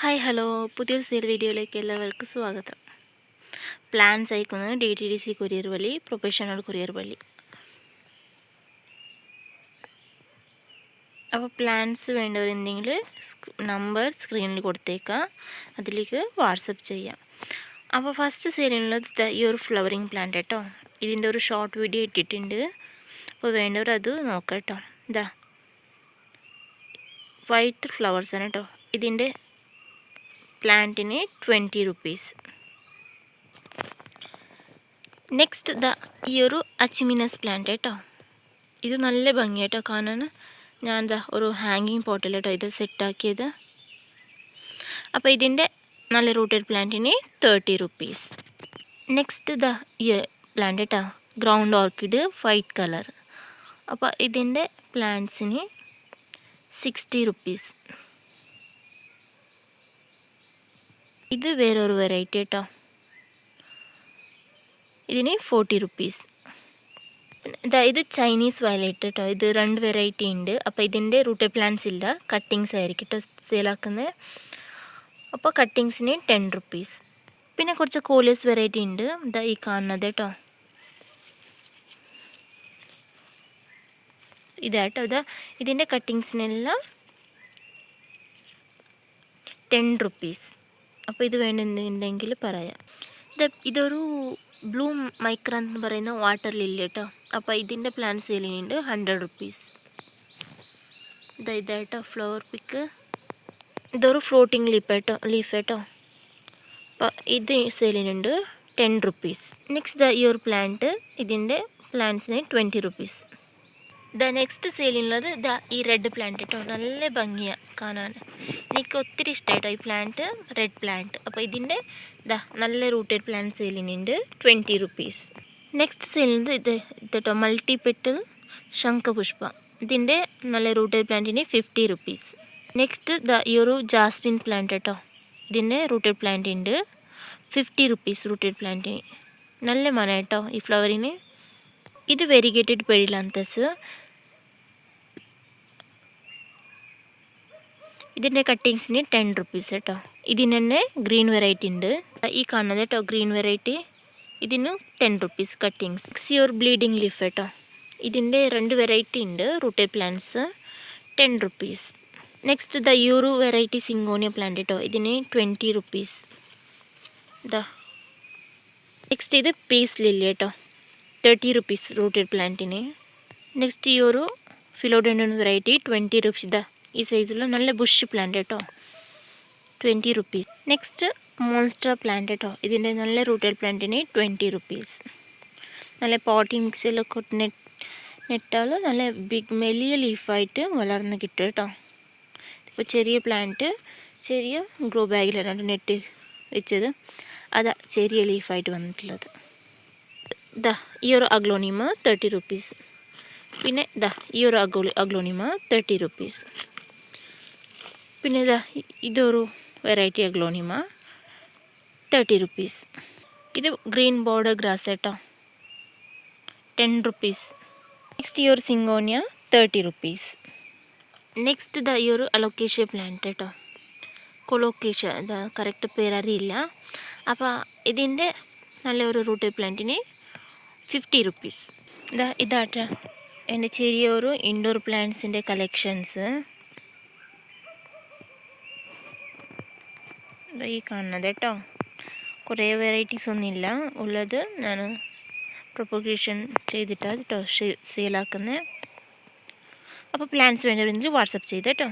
Hi hello പുതിയൊരു വീഡിയോയിലേക്ക് എല്ലാവർക്കും സ്വാഗതം. പ്ലാൻസ് അയക്കുന്നത് DTDC കൊറിയർ വഴി, പ്രൊഫഷണൽ കൊറിയർ വഴി. അപ്പോൾ പ്ലാൻസ് വേണ്ടവരുണ്ടെങ്കിൽ നമ്പർ സ്ക്രീനിൽ കൊടുത്തേക്കാം, അതിലേക്ക് വാട്സപ്പ് ചെയ്യാം. അപ്പോൾ ഫസ്റ്റ് സെയിലുള്ളത് ഈ ഒരു ഫ്ലവറിങ് പ്ലാന്റ് കേട്ടോ. ഇതിൻ്റെ ഒരു ഷോർട്ട് വീഡിയോ ഇട്ടിട്ടുണ്ട്, അപ്പോൾ വേണ്ടവർ അത് നോക്കാം കേട്ടോ. ഇതാ വൈറ്റ് ഫ്ലവേഴ്സാണ് കേട്ടോ. ഇതിൻ്റെ പ്ലാന്റിന് 20 റുപ്പീസ്. നെക്സ്റ്റ് ഈ ഒരു അച്ചിമിനസ് പ്ലാന്റ് കേട്ടോ. ഇത് നല്ല ഭംഗിയായിട്ടോ കാണാൻ. ഞാൻ ഒരു ഹാങ്ങിങ് പോട്ടിൽ കേട്ടോ ഇത് സെറ്റാക്കിയത്. അപ്പോൾ ഇതിൻ്റെ നല്ല റൂട്ടഡ് പ്ലാന്റിന് 30 റുപ്പീസ്. നെക്സ്റ്റ് ഈ പ്ലാന്റ് കേട്ടോ, ഗ്രൗണ്ട് ഓർക്കിഡ് വൈറ്റ് കളർ. അപ്പോൾ ഇതിൻ്റെ പ്ലാന്റ്സിന് 60 റുപ്പീസ്. ഇത് വേറൊരു വെറൈറ്റി കേട്ടോ, ഇതിന് 40 റുപ്പീസ്. ഇത് ചൈനീസ് വയലറ്റ് കേട്ടോ. ഇത് 2 വെറൈറ്റി ഉണ്ട്. അപ്പോൾ ഇതിൻ്റെ റൂട്ടഡ് പ്ലാന്റ്സ് ഇല്ല, കട്ടിങ്സ് ആയിരിക്കും കേട്ടോ സെയിലാക്കുന്നത്. അപ്പോൾ കട്ടിങ്സിന് 10 റുപ്പീസ്. പിന്നെ കുറച്ച് കോളിയസ് വെറൈറ്റി ഉണ്ട്, ഈ കാണുന്നത് കേട്ടോ. ഇതാട്ടോ ഇതിൻ്റെ കട്ടിങ്സിനെല്ലാം 10 റുപ്പീസ്. അപ്പോൾ ഇത് വേണമെന്നുണ്ടെങ്കിൽ പറയാം. ഇതൊരു ബ്ലൂ മൈക്ര എന്ന് പറയുന്ന വാട്ടർ ലില്ലി കേട്ടോ. അപ്പോൾ ഇതിൻ്റെ പ്ലാന്റ് സെയിലിനുണ്ട് 100 റുപ്പീസ്. ഇതായിട്ടോ ഫ്ലവർ പിക്ക്. ഇതൊരു ഫ്ലോട്ടിങ് ലീഫ് കേട്ടോ. അപ്പോൾ ഇത് സെയിലിനുണ്ട് 10 റുപ്പീസ്. നെക്സ്റ്റ് ഈ ഒരു പ്ലാന്റ്, ഇതിൻ്റെ പ്ലാന്റ്സിന് 20 റുപ്പീസ്. നെക്സ്റ്റ് സെയിലിനുള്ളത് ഈ റെഡ് പ്ലാന്റ് കേട്ടോ. നല്ല ഭംഗിയാണ് കാണാൻ, എനിക്ക് ഒത്തിരി ഇഷ്ടമായിട്ടോ ഈ പ്ലാന്റ്, റെഡ് പ്ലാന്റ്. അപ്പോൾ ഇതിൻ്റെ നല്ല റൂട്ടഡ് പ്ലാന്റ് സെയിലിനുണ്ട് 20 റുപ്പീസ്. നെക്സ്റ്റ് സെയിലിനുണ്ട് ഇത് കേട്ടോ, മൾട്ടി പെറ്റൽ ശംഖപുഷ്പ. ഇതിൻ്റെ നല്ല റൂട്ടഡ് പ്ലാന്റിന് 50 റുപ്പീസ്. നെക്സ്റ്റ് ഈ ഒരു ജാസ്മിൻ പ്ലാന്റ് കേട്ടോ. ഇതിൻ്റെ റൂട്ടഡ് പ്ലാന്റ് ഉണ്ട് 50 റുപ്പീസ് റൂട്ടഡ് പ്ലാന്റിന്. നല്ല മന കേട്ടോ ഈ ഫ്ലവറിന്. ഇത് വെരിഗേറ്റഡ് പെരിലാന്തസ്. ഇതിൻ്റെ കട്ടിങ്സിന് 10 റുപ്പീസ് കേട്ടോ. ഇതിന് തന്നെ ഗ്രീൻ വെറൈറ്റി ഉണ്ട്, ഈ കാണുന്നത് കേട്ടോ ഗ്രീൻ വെറൈറ്റി. ഇതിന് 10 റുപ്പീസ് കട്ടിങ്സ്. സിയോർ ബ്ലീഡിങ് ലീഫ് കേട്ടോ. ഇതിൻ്റെ 2 വെറൈറ്റി ഉണ്ട് റൂട്ടഡ് പ്ലാന്റ്സ്, 10 റുപ്പീസ്. നെക്സ്റ്റ് ഈ ഒരു വെറൈറ്റി സിങ്കോണിയ പ്ലാന്റ് കേട്ടോ. ഇതിന് 20 റുപ്പീസ്. നെക്സ്റ്റ് ഇത് പീസ് ലില്ലി കേട്ടോ, 30 റുപ്പീസ് റൂട്ടഡ് പ്ലാന്റിന്. നെക്സ്റ്റ് ഈ ഒരു ഫിലോഡെൻഡ്രോൺ വെറൈറ്റി 20 റുപ്പീസ്. ഈ സൈസിലുള്ള നല്ല ബുഷ് പ്ലാന്റ് കേട്ടോ, 20 റുപ്പീസ്. നെക്സ്റ്റ് മോൺസ്റ്റർ പ്ലാന്റ് കേട്ടോ. ഇതിൻ്റെ നല്ല റൂട്ടഡ് പ്ലാന്റിന് 20 റുപ്പീസ്. നല്ല പോട്ടി മിക്സിലൊക്കെ നെട്ടാൽ നല്ല വലിയ ലീഫായിട്ട് വളർന്ന് കിട്ടും കേട്ടോ. ഇപ്പോൾ ചെറിയ പ്ലാന്റ് ചെറിയ ഗ്രോ ബാഗിലാണ് നെറ്റ് വെച്ചത്, ചെറിയ ലീഫായിട്ട് വന്നിട്ടുള്ളത്. ഈ ഒരു അഗ്ലോണിമ 30 റുപ്പീസ്. പിന്നെ ഈ ഒരു അഗ്ലോണിമ 30 റുപ്പീസ്. പിന്നെ ഇതൊരു വെറൈറ്റി അഗ്ലോണിമ 30 റുപ്പീസ്. ഇത് ഗ്രീൻ ബോർഡർ ഗ്രാസ് കേട്ടോ, 10 റുപ്പീസ്. നെക്സ്റ്റ് ഈ ഒരു സിങ്കോണിയ 30 റുപ്പീസ്. നെക്സ്റ്റ് ഈ ഒരു അലോക്കേഷ്യ പ്ലാന്റ് കേട്ടോ, കൊളോക്കേഷ്യ. കറക്റ്റ് പേരറിയില്ല. അപ്പോൾ ഇതിൻ്റെ നല്ലൊരു റൂട്ടഡ് പ്ലാന്റിന് 50 റുപ്പീസ്. ഇതാട്ടോ എൻ്റെ ചെറിയൊരു ഇൻഡോർ പ്ലാന്റ്സിൻ്റെ കളക്ഷൻസ്. ഈ കാണുന്നത് കേട്ടോ. കുറേ വെറൈറ്റീസ് ഒന്നുമില്ല ഉള്ളത്, ഞാൻ പ്രൊപ്പഗേഷൻ ചെയ്തിട്ടാണ് കേട്ടോ സെയിലാക്കുന്നത്. അപ്പോൾ പ്ലാന്റ്സ് വേണ്ടവരെങ്കിൽ വാട്സപ്പ് ചെയ്ത് കേട്ടോ.